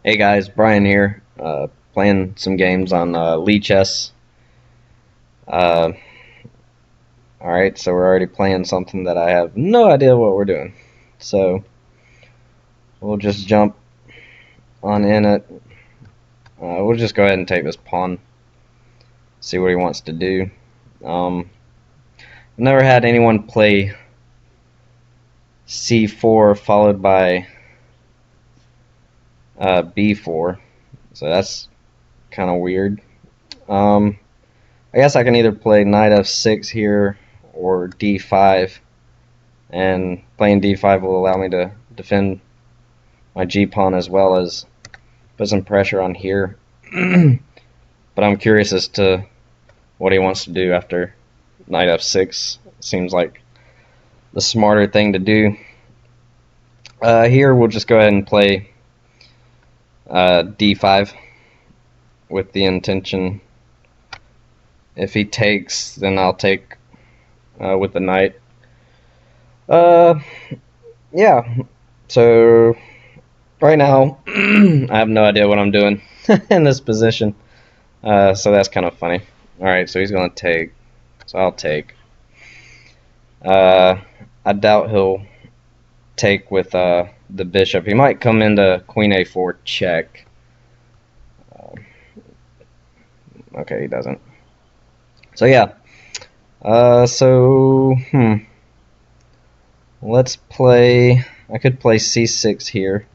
Hey guys, Brian here, playing some games on Lee Chess. Uh, Alright, so we're already playing something that I have no idea what we're doing. So, we'll just jump on in it. We'll just go ahead and take this pawn, see what he wants to do. I've never had anyone play c4 followed by b4, so that's kind of weird. I guess I can either play knight f6 here or d5, and playing d5 will allow me to defend my g-pawn as well as put some pressure on here. But I'm curious as to what he wants to do after knight f6. Seems like the smarter thing to do. Here we'll just go ahead and play d5 with the intention, if he takes, then I'll take with the knight. Yeah, so right now I have no idea what I'm doing in this position, so that's kind of funny. Alright, so he's going to take, so I'll take. I doubt he'll take with the bishop. He might come into queen a4 check. Okay, he doesn't. So yeah, let's play. I could play c6 here,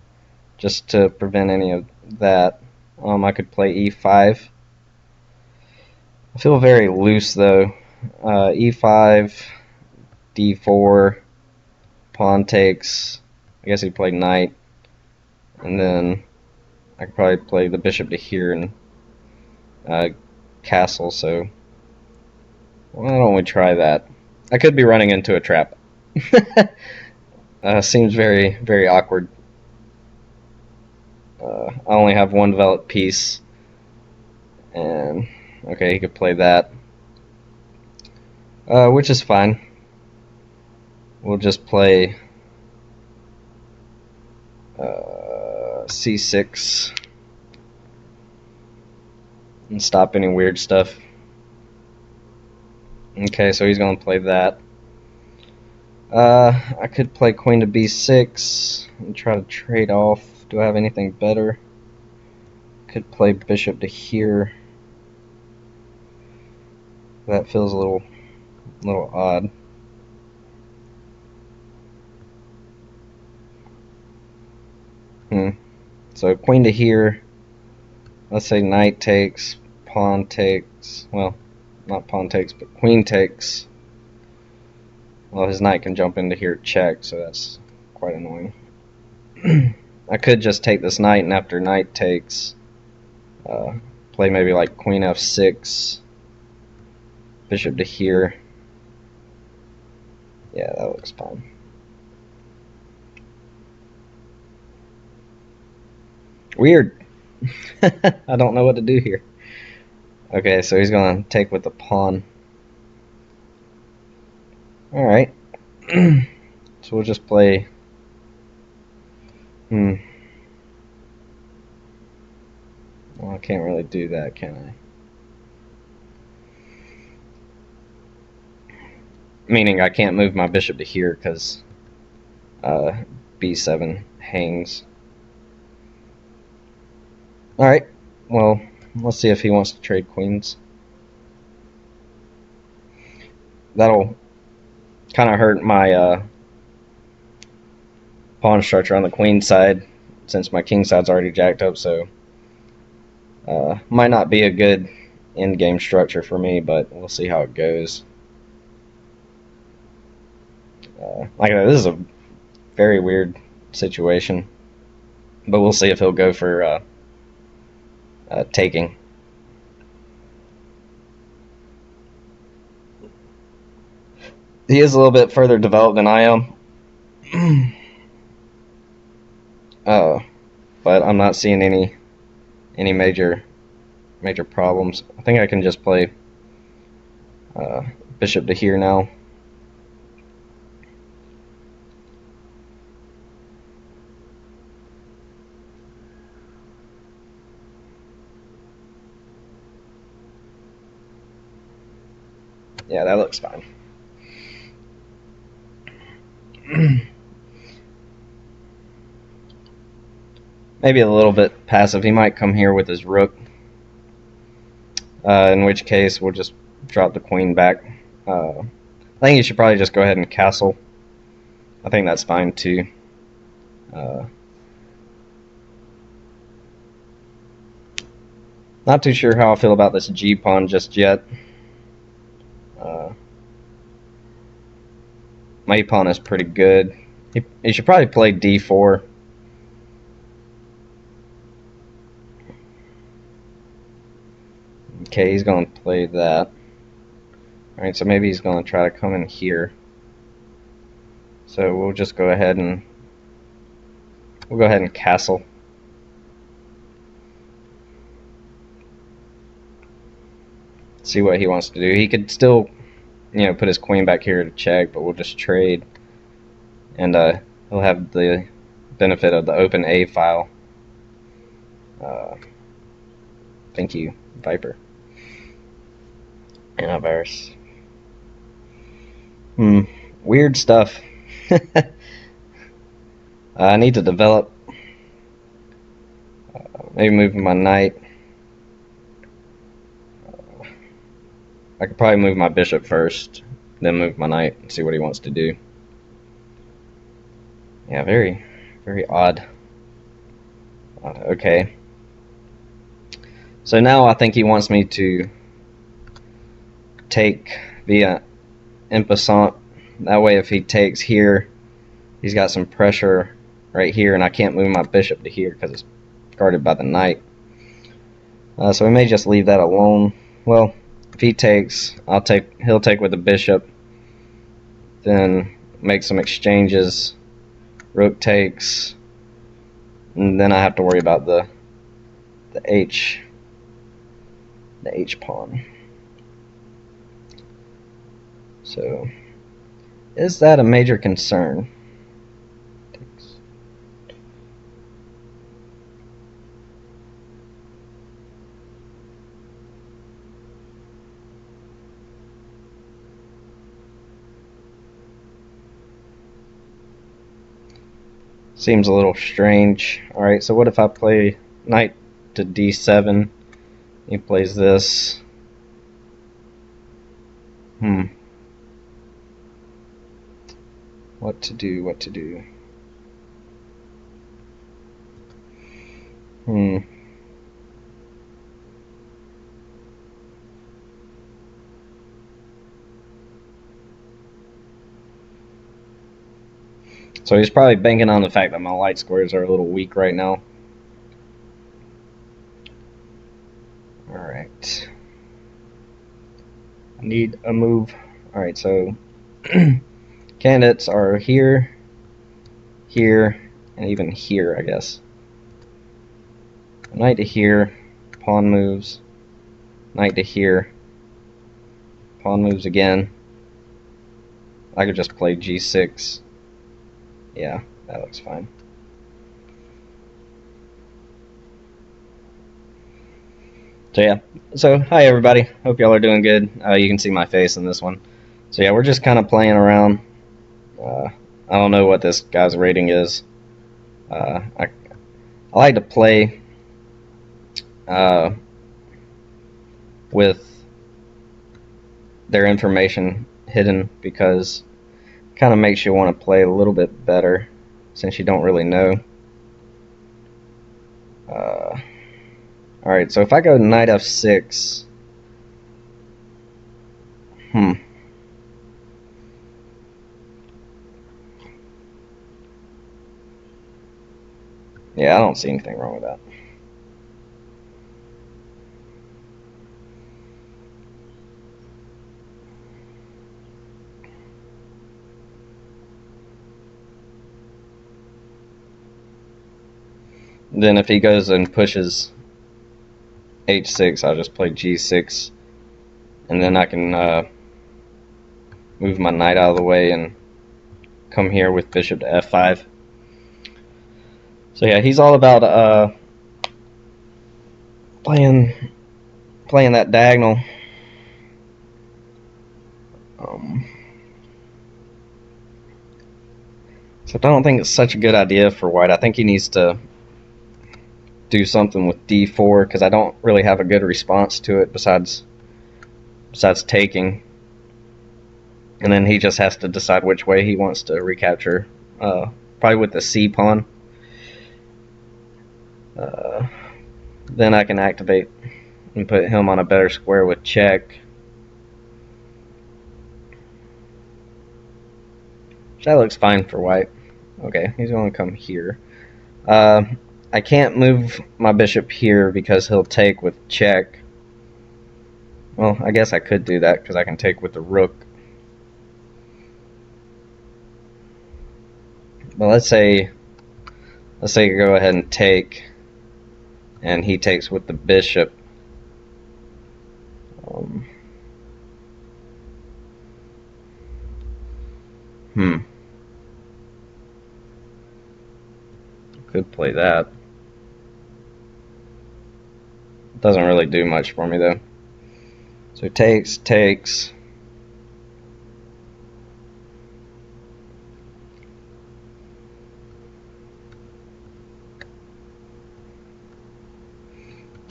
just to prevent any of that. I could play e5. I feel very loose though. E5, d4, pawn takes. I guess he played knight, and then I could probably play the bishop to here and castle. So why don't we try that? I could be running into a trap. Seems very, very awkward. I only have one developed piece, and okay, he could play that, which is fine. We'll just play c6 and stop any weird stuff. Okay, so he's going to play that. I could play queen to b6 and try to trade off. Do I have anything better? Could play bishop to here. That feels a little odd. So queen to here. Let's say knight takes, pawn takes. Well, not pawn takes, but queen takes. Well, his knight can jump into here check, so that's quite annoying. I could just take this knight, and after knight takes, play maybe like queen f6, bishop to here. Yeah, that looks fine. Weird. I don't know what to do here. Okay, so he's going to take with the pawn. Alright. So we'll just play. Well, I can't really do that, can I? Meaning I can't move my bishop to here because b7 hangs. Alright, well, let's see if he wants to trade queens. That'll kind of hurt my pawn structure on the queen side, since my king side's already jacked up, so might not be a good endgame structure for me, but we'll see how it goes. Like I said, this is a very weird situation, but we'll see if he'll go for taking. He is a little bit further developed than I am, but I'm not seeing any major problems. I think I can just play bishop to here now. Yeah, that looks fine. Maybe a little bit passive. He might come here with his rook, in which case we'll just drop the queen back. I think you should probably just go ahead and castle. I think that's fine too. Not too sure how I feel about this G pawn just yet. My E pawn is pretty good. He should probably play D4. Okay, he's going to play that. Alright, so maybe he's going to try to come in here. So we'll just go ahead and castle. See what he wants to do. He could still, put his queen back here to check, but we'll just trade, and he'll have the benefit of the open A file. Thank you, Viper. Antivirus. Weird stuff. I need to develop. Maybe move my knight. I could probably move my bishop first, then move my knight and see what he wants to do. Yeah, very, very odd. Okay. So now I think he wants me to take via en passant. That way if he takes here, he's got some pressure right here, and I can't move my bishop to here because it's guarded by the knight. So we may just leave that alone. Well, if he takes, he'll take with the bishop, then make some exchanges. Rook takes, and then I have to worry about the H pawn. So, is that a major concern? Seems a little strange. Alright, so what if I play knight to d7? He plays this. What to do? So he's probably banking on the fact that my light squares are a little weak right now. Alright. I need a move. Alright, so candidates are here, here, and even here, I guess. Knight to here, pawn moves, knight to here, pawn moves again. I could just play g6. Yeah, that looks fine. So yeah, so hi everybody, hope y'all are doing good. You can see my face in this one. So yeah, we're just kind of playing around. I don't know what this guy's rating is. I like to play with their information hidden, because it kind of makes you want to play a little bit better since you don't really know. Alright, so if I go knight f6, yeah, I don't see anything wrong with that. Then if he goes and pushes h6, I'll just play g6, and then I can move my knight out of the way and come here with bishop to f5. So yeah, he's all about playing that diagonal. So I don't think it's such a good idea for white. I think he needs to do something with d4 because I don't really have a good response to it besides taking. And then he just has to decide which way he wants to recapture. Probably with the c pawn. Then I can activate and put him on a better square with check. That looks fine for white. Okay, he's going to come here. I can't move my bishop here because he'll take with check. Well, I guess I could do that because I can take with the rook. But let's say you go ahead and take, and he takes with the bishop. Could play that. Doesn't really do much for me though. So takes.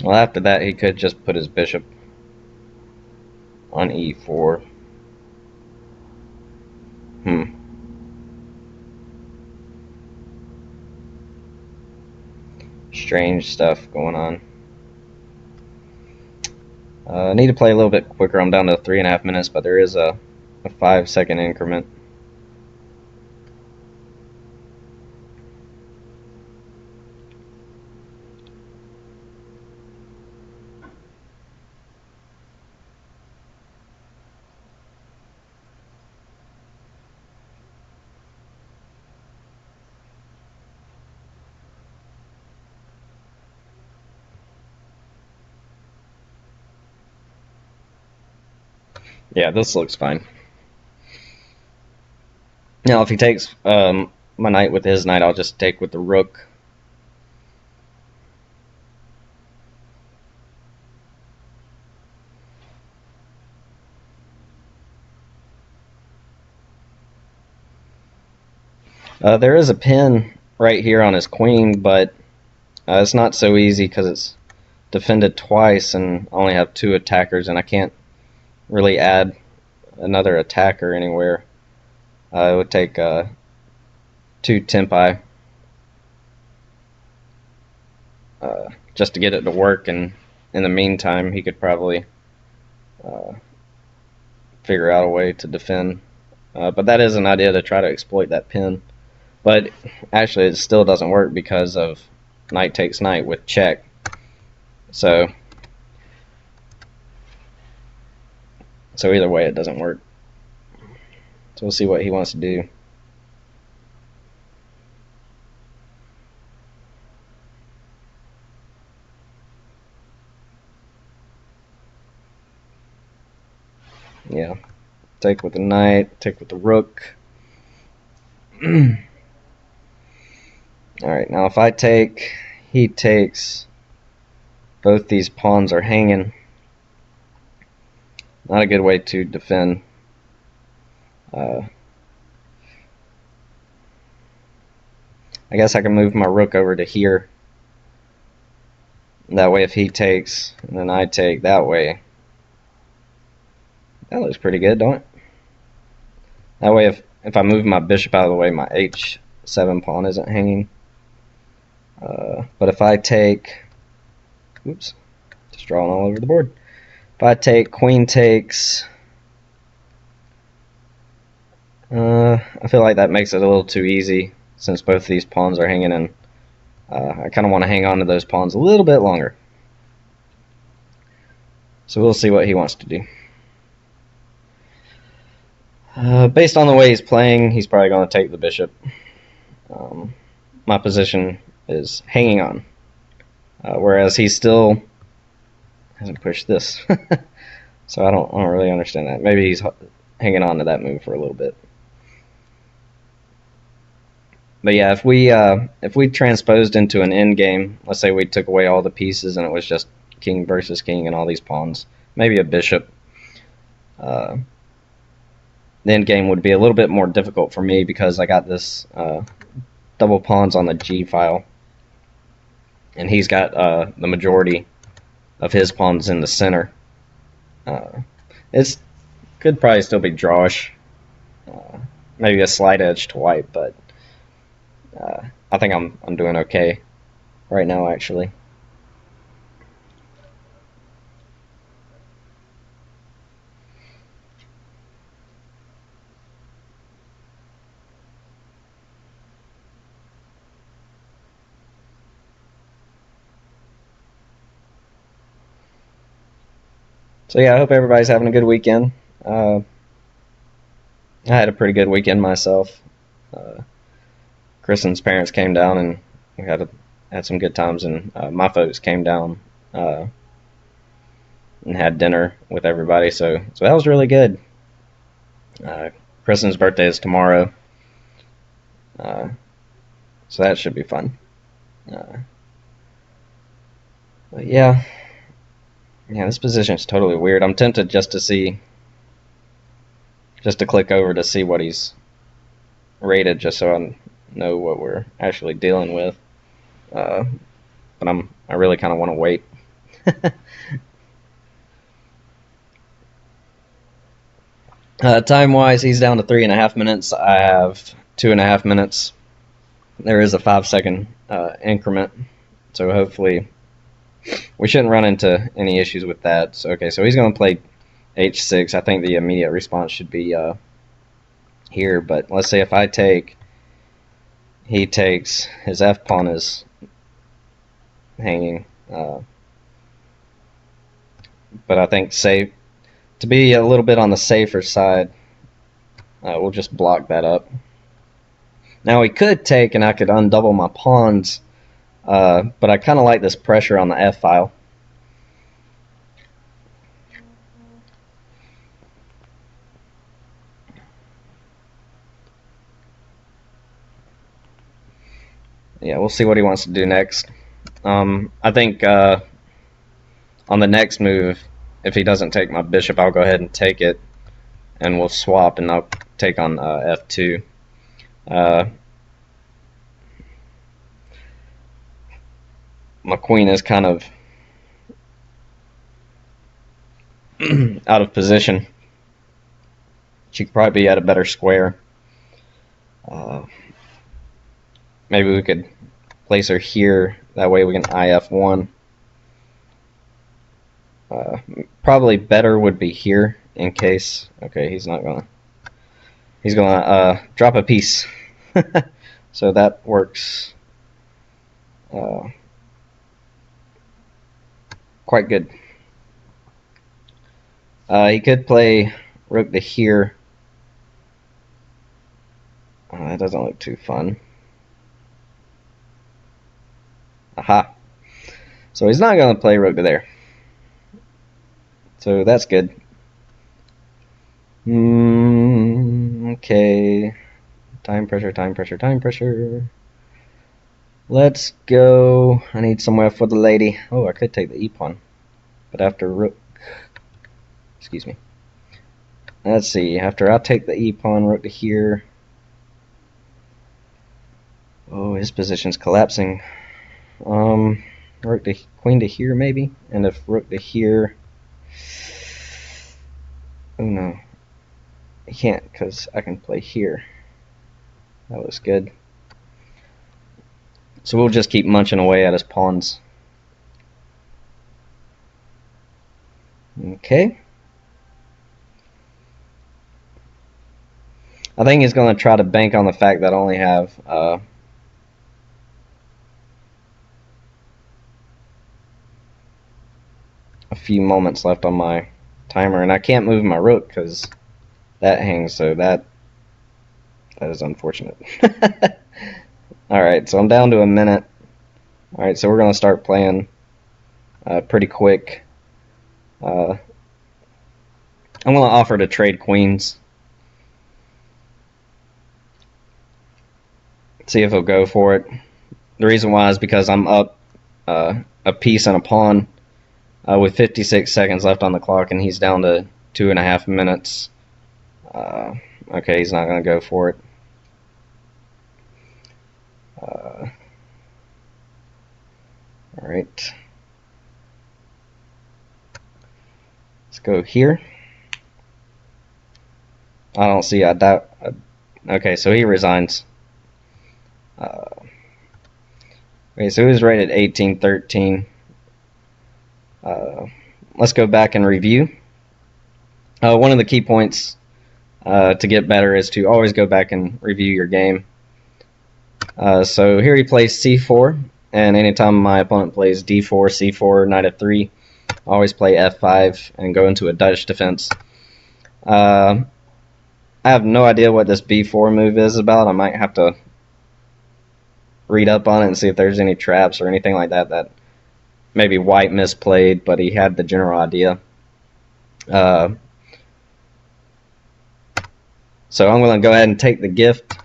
Well, after that, he could just put his bishop on e4. Strange stuff going on. I need to play a little bit quicker. I'm down to 3.5 minutes, but there is a 5-second increment. Yeah, this looks fine. Now, if he takes my knight with his knight, I'll just take with the rook. There is a pin right here on his queen, but it's not so easy because it's defended twice and I only have 2 attackers, and I can't really add another attacker anywhere. It would take 2 tempi just to get it to work, and in the meantime he could probably figure out a way to defend. But that is an idea, to try to exploit that pin. But actually it still doesn't work because of knight takes knight with check. So either way it doesn't work. So we'll see what he wants to do. Yeah. Take with the knight, take with the rook. Alright, now if I take, he takes, both these pawns are hanging. Not a good way to defend. I guess I can move my rook over to here. That way if he takes, and then I take that way. That looks pretty good, don't it? That way if I move my bishop out of the way, my h7 pawn isn't hanging. But if I take, oops, just drawing all over the board. If I take, queen takes, I feel like that makes it a little too easy since both of these pawns are hanging, and I kind of want to hang on to those pawns a little bit longer. So we'll see what he wants to do. Based on the way he's playing, he's probably going to take the bishop. My position is hanging on, whereas he still hasn't pushed this. So I don't really understand that. Maybe he's hanging on to that move for a little bit. But yeah, if we transposed into an endgame, let's say we took away all the pieces and it was just king versus king and all these pawns, maybe a bishop. the end game would be a little bit more difficult for me because I got this double pawns on the G file, and he's got the majority of his pawns in the center. It could probably still be drawish, maybe a slight edge to white, but I think I'm doing okay right now, actually. So yeah, I hope everybody's having a good weekend. I had a pretty good weekend myself. Kristen's parents came down and we had some good times, and my folks came down and had dinner with everybody. So that was really good. Kristen's birthday is tomorrow, so that should be fun. But yeah, this position is totally weird. I'm tempted just to click over to see what he's rated, just so I know what we're actually dealing with. But I really kind of want to wait. Time-wise, he's down to 3.5 minutes. I have 2.5 minutes. There is a 5-second increment, so hopefully we shouldn't run into any issues with that. So okay, so he's going to play H6. I think the immediate response should be here, but let's say if I take, he takes, his F pawn is hanging, but I think safe, to be a little bit on the safer side, we'll just block that up. Now he could take and I could undouble my pawns, but I kind of like this pressure on the F file. Yeah, we'll see what he wants to do next. I think on the next move, if he doesn't take my bishop, I'll go ahead and take it, and we'll swap, and I'll take on F2. My queen is kind of out of position. She could probably be at a better square. Maybe we could place her here. That way we can IF1. Probably better would be here in case. Okay, he's gonna drop a piece. So that works quite good. He could play rook to here. That doesn't look too fun. Aha. So he's not going to play rook to there. So that's good. Okay. Time pressure, time pressure, time pressure. Let's go. I need somewhere for the lady. Oh, I could take the e-pawn. But after rook... Excuse me. Let's see. After I take the e-pawn, rook to here. Oh, his position's collapsing. Rook to queen to here maybe, and if rook to here, oh no, I can't because I can play here. That looks good. So we'll just keep munching away at his pawns. Okay. I think he's going to try to bank on the fact that I only have a few moments left on my timer, and I can't move my rook because that hangs, so that is unfortunate. Alright, so I'm down to a minute. Alright, so we're going to start playing pretty quick. I'm going to offer to trade queens. See if he'll go for it. The reason why is because I'm up a piece and a pawn with 56 seconds left on the clock, and he's down to 2.5 minutes. Okay, he's not going to go for it. Alright. Let's go here. I don't see, I doubt. Okay, so he resigns. Okay, so he was rated 1813. Let's go back and review. One of the key points to get better is to always go back and review your game. So here he plays c4, and anytime my opponent plays d4, c4, knight f3, I always play f5 and go into a Dutch defense. I have no idea what this b4 move is about. I might have to read up on it and see if there's any traps or anything like that that maybe white misplayed, but he had the general idea. So I'm going to go ahead and take the gift.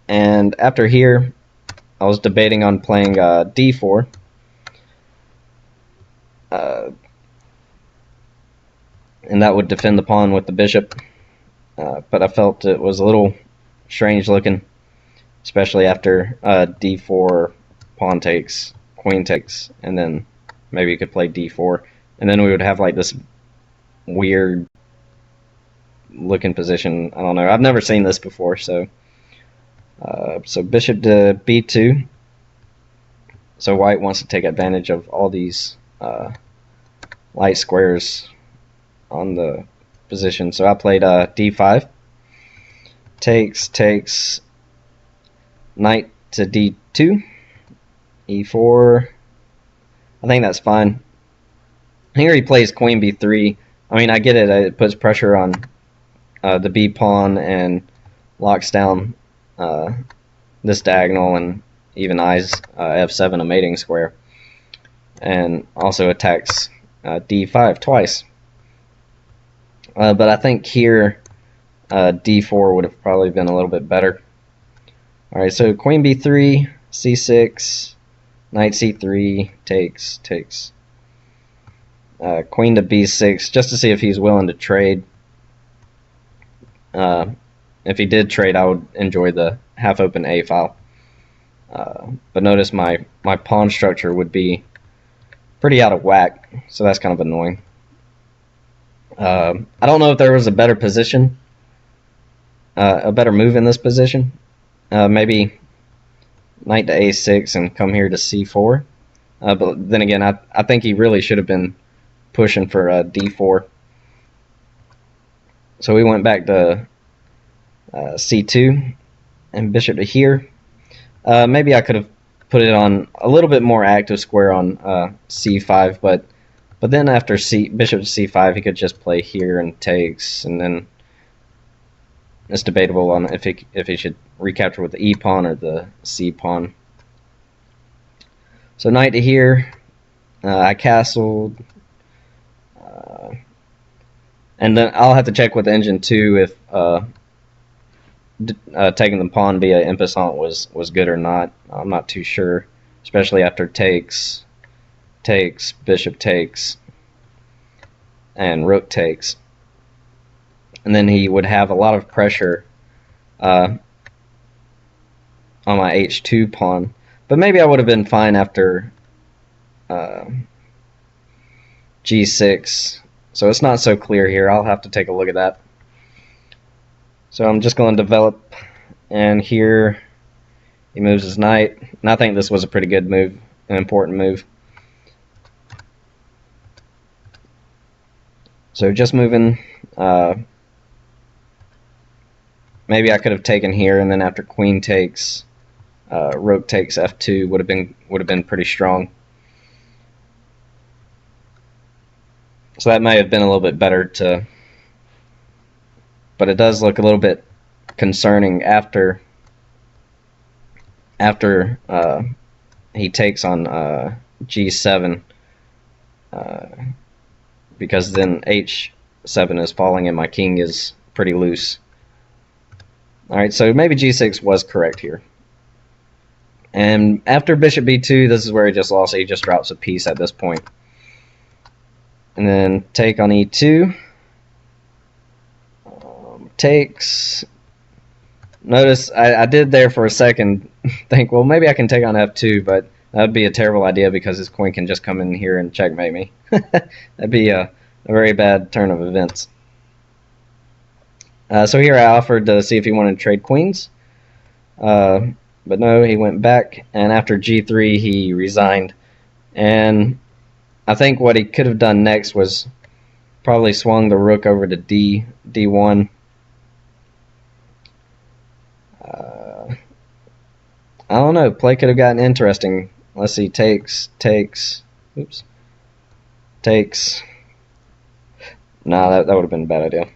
And after here, I was debating on playing d4. And that would defend the pawn with the bishop. But I felt it was a little strange looking, especially after d4, pawn takes, queen takes, and then maybe you could play d4. And then we would have like this weird looking position. I don't know. I've never seen this before, so bishop to b2. So white wants to take advantage of all these light squares on the position. So I played d5. Takes, knight to d2, e4. I think that's fine. Here he plays queen b3. I mean, I get it. It puts pressure on the b pawn and locks down this diagonal and even eyes f7, a mating square, and also attacks d5 twice. But I think here d4 would have probably been a little bit better. Alright, so queen b3, c6, knight c3, takes. Queen to b6, just to see if he's willing to trade. If he did trade, I would enjoy the half-open a file. But notice my pawn structure would be pretty out of whack, so that's kind of annoying. I don't know if there was a better position, a better move in this position. Maybe knight to a6 and come here to c4. But then again, I think he really should have been pushing for d4. So we went back to c2 and bishop to here. Maybe I could have put it on a little bit more active square on c5, but then after bishop to c5, he could just play here and takes, and then it's debatable on if he should recapture with the e pawn or the c pawn. So knight to here, I castled, and then I'll have to check with engine 2 if taking the pawn via en passant was good or not. I'm not too sure, especially after takes, bishop takes, and rook takes. And then he would have a lot of pressure on my h2 pawn. But maybe I would have been fine after g6. So it's not so clear here. I'll have to take a look at that. So I'm just going to develop, and here he moves his knight. And I think this was a pretty good move, an important move. So just moving. Maybe I could have taken here, and then after queen takes, rook takes f2 would have been pretty strong. So that may have been a little bit better to, but it does look a little bit concerning after he takes on g7, because then h7 is falling and my king is pretty loose. Alright, so maybe g6 was correct here. And after bishop b2, this is where he just lost. He just drops a piece at this point. And then take on e2. takes. Notice I did there for a second think, well, maybe I can take on f2, but that would be a terrible idea because his queen can just come in here and checkmate me. That'd be a very bad turn of events. So here I offered to see if he wanted to trade queens. But no, he went back, and after g3 he resigned. And I think what he could have done next was probably swung the rook over to d1. I don't know. Play could have gotten interesting. Let's see. Takes. Oops. Takes. Nah, that would have been a bad idea.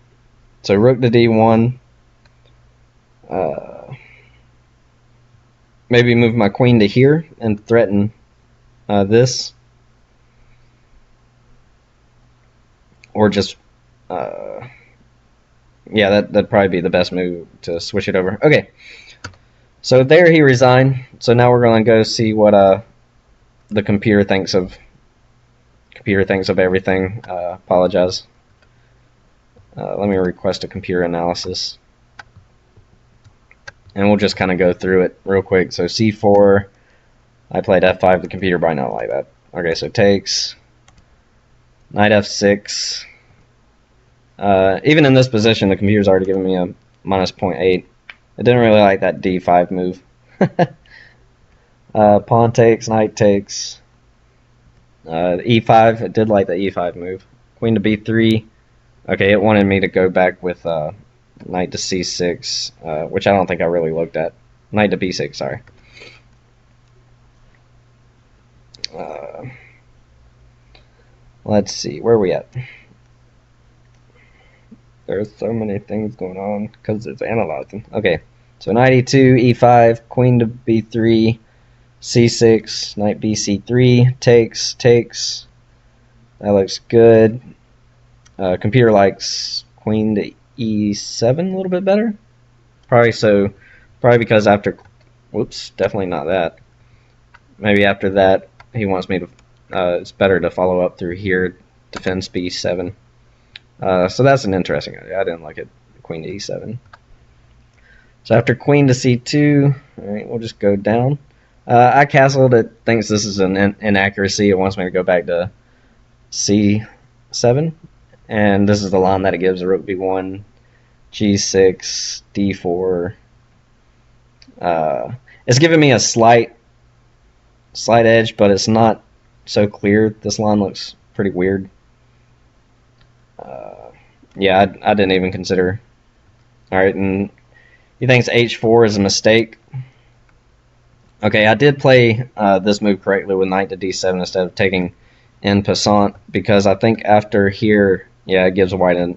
So rook to d1. Maybe move my queen to here and threaten this. Or just... yeah, that'd probably be the best move to switch it over. Okay. So there he resigned. So now we're going to go see what the computer thinks of everything. Apologize. Let me request a computer analysis. And we'll just kind of go through it real quick. So c4, I played f5. The computer probably not like that. Okay, so takes, knight f6. Even in this position, the computer's already given me a minus 0.8. It didn't really like that d5 move. Pawn takes, knight takes. E5, it did like the e5 move. Queen to b3. Okay, it wanted me to go back with knight to c6, which I don't think I really looked at. Knight to b6, sorry. Let's see, where are we at? There's so many things going on because it's analyzing. Okay, so knight e2, e5, queen to b3, c6, knight bc3, takes. That looks good. Computer likes queen to e7 a little bit better. Probably because after, whoops, definitely not that. Maybe after that he wants me to, it's better to follow up through here, defense b7. So that's an interesting idea. I didn't like it. Queen to e7. So after queen to c2, all right, we'll just go down. I castled. It thinks this is an inaccuracy. It wants me to go back to c7, and this is the line that it gives: rook b1, g6, d4. It's giving me a slight edge, but it's not so clear. This line looks pretty weird. Yeah, I didn't even consider. Alright, and he thinks h4 is a mistake. Okay, I did play this move correctly with knight to d7 instead of taking en passant, because I think after here, yeah, it gives white a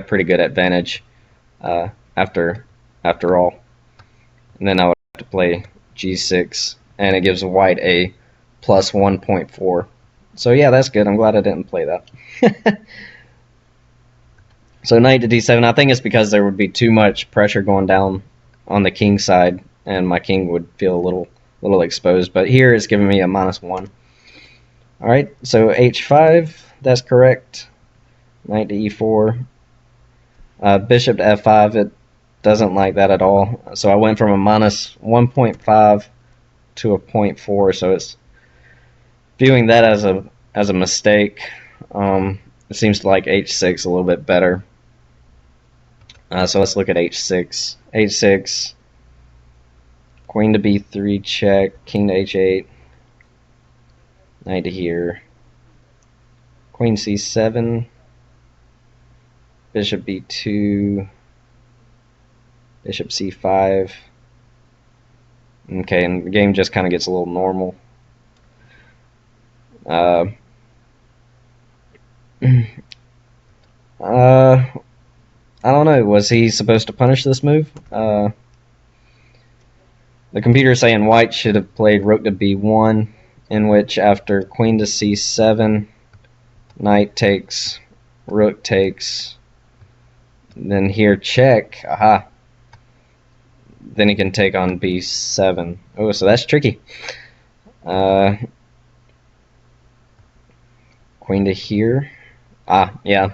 pretty good advantage after all. And then I would have to play g6, and it gives white a plus 1.4. So yeah, that's good. I'm glad I didn't play that. So knight to d7, I think it's because there would be too much pressure going down on the king side, and my king would feel a little exposed. But here it's giving me a -1. Alright, so h5, that's correct. Knight to e4. Bishop to f5, it doesn't like that at all. So I went from a -1.5 to a 0.4, so it's viewing that as a mistake. It seems to like h6 a little bit better. So let's look at h6. h6, queen to b3 check, king to h8, knight to here, queen c7, bishop b2, bishop c5. Okay, and the game just kind of gets a little normal. I don't know. Was he supposed to punish this move? The computer is saying white should have played rook to b1, in which after queen to c7, knight takes, rook takes, then here check. Aha. Then he can take on b7. Oh, so that's tricky. Queen to here. Ah, yeah.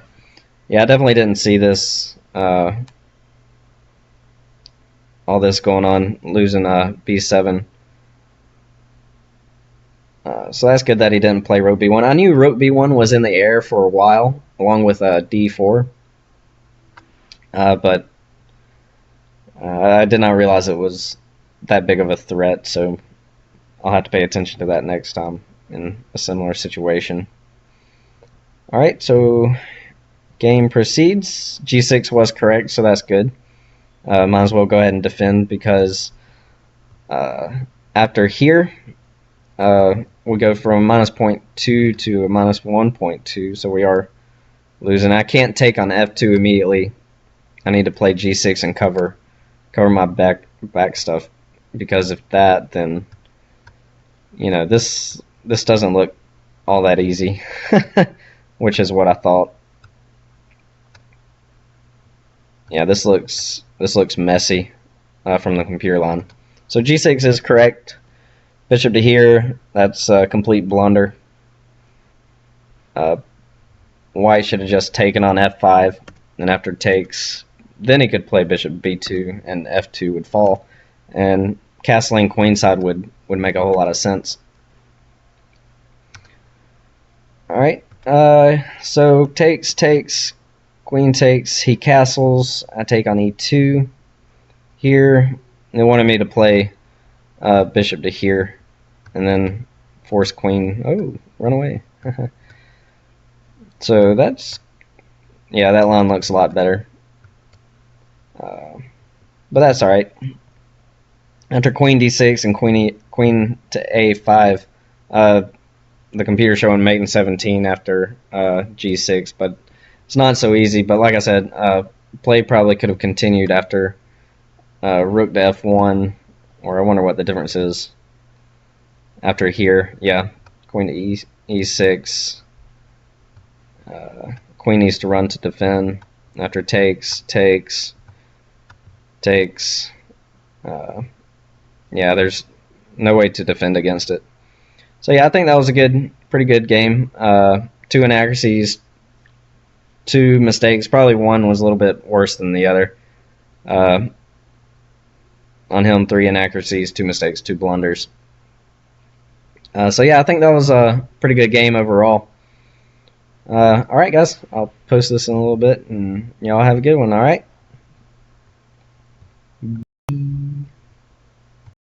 Yeah, I definitely didn't see this all this going on, losing b7. So that's good that he didn't play rook b1. I knew rook b1 was in the air for a while, along with d4, but I did not realize it was that big of a threat, so I'll have to pay attention to that next time in a similar situation. Alright, so game proceeds. G6 was correct, so that's good. Might as well go ahead and defend, because after here, we go from minus 0.2 to a minus 1.2, so we are losing. I can't take on f2 immediately. I need to play g6 and cover my back stuff, because if that, then this doesn't look all that easy, which is what I thought. Yeah, this looks messy from the computer line. So g6 is correct. Bishop to here, that's a complete blunder. White should have just taken on f5, and after takes, then he could play bishop b2, and f2 would fall, and castling queenside would make a whole lot of sense. Alright, so takes, queen takes, he castles, I take on e2. Here, they wanted me to play bishop to here, and then force queen. Oh, run away. So that's, yeah, that line looks a lot better. But that's alright. After queen d6 and queen to a5, the computer showing mate in 17 after g6, but it's not so easy. But like I said, play probably could have continued after rook to f1, or I wonder what the difference is after here. Yeah, queen to e6. Queen needs to run to defend. After takes. Yeah, there's no way to defend against it. So yeah, I think that was a pretty good game. 2 inaccuracies, 2 mistakes. Probably one was a little bit worse than the other. On him, 3 inaccuracies, 2 mistakes, 2 blunders. So yeah, I think that was a pretty good game overall. Alright guys, I'll post this in a little bit, and y'all have a good one, alright?